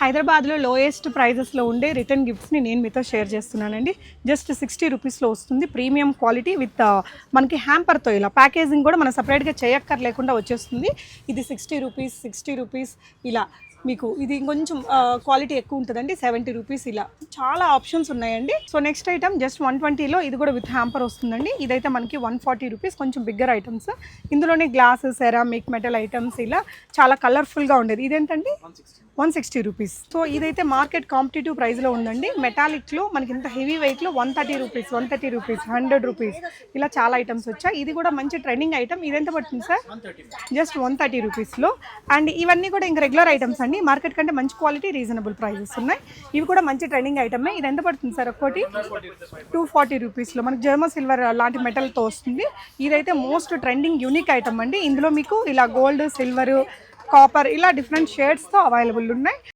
హైదరాబాద్లో లోయెస్ట్ ప్రైజెస్లో ఉండే రిటర్న్ గిఫ్ట్స్ని నేను మీతో షేర్ చేస్తున్నానండి. జస్ట్ 60 రూపీస్లో వస్తుంది. ప్రీమియం క్వాలిటీ విత్ మనకి హ్యాంపర్తో ఇలా ప్యాకేజింగ్ కూడా మనం సపరేట్గా చేయక్కర్లేకుండా వచ్చేస్తుంది. ఇది 60 రూపీస్ ఇలా మీకు ఇది కొంచెం క్వాలిటీ ఎక్కువ ఉంటుందండి. 70 రూపీస్ ఇలా చాలా ఆప్షన్స్ ఉన్నాయండి. సో నెక్స్ట్ ఐటమ్ జస్ట్ 120లో ఇది కూడా విత్ హ్యాంపర్ వస్తుందండి. ఇదైతే మనకి 140 రూపీస్, కొంచెం బిగ్గర్ ఐటమ్స్. ఇందులోనే గ్లాస్, సెరామిక్, మెటల్ ఐటమ్స్ ఇలా చాలా కలర్ఫుల్గా ఉండేది. ఇదేంటండి 160 రూపీస్. సో ఇదైతే మార్కెట్ కాంపిటేటివ్ ప్రైస్లో ఉందండి. మెటాలిక్లో మనకి ఇంత హెవీ వెయిట్లో 130 రూపీస్, 100 రూపీస్ ఇలా చాలా ఐటమ్స్ వచ్చాయి. ఇది కూడా మంచి ట్రెండింగ్ ఐటమ్. ఇదెంత పడుతుంది సార్? జస్ట్ 130 రూపీస్లో. అండ్ ఇవన్నీ కూడా ఇంకా రెగ్యులర్ ఐటమ్స్ అండి. మార్కెట్ కంటే మంచి క్వాలిటీ, రీజనబుల్ ప్రైజెస్ ఉన్నాయి. ఇవి కూడా మంచి ట్రెండింగ్ ఐటమే. ఇది ఎంత పడుతుంది సార్? ఒక్కటి 240 రూపీస్లో మనకి జర్మన్ సిల్వర్ లాంటి మెటల్తో వస్తుంది. ఇదైతే మోస్ట్ ట్రెండింగ్ యూనిక్ ఐటమ్ అండి. ఇందులో మీకు ఇలా గోల్డ్, సిల్వర్, కాపర్ ఇలా డిఫరెంట్ షేడ్స్తో అవైలబుల్ ఉన్నాయి.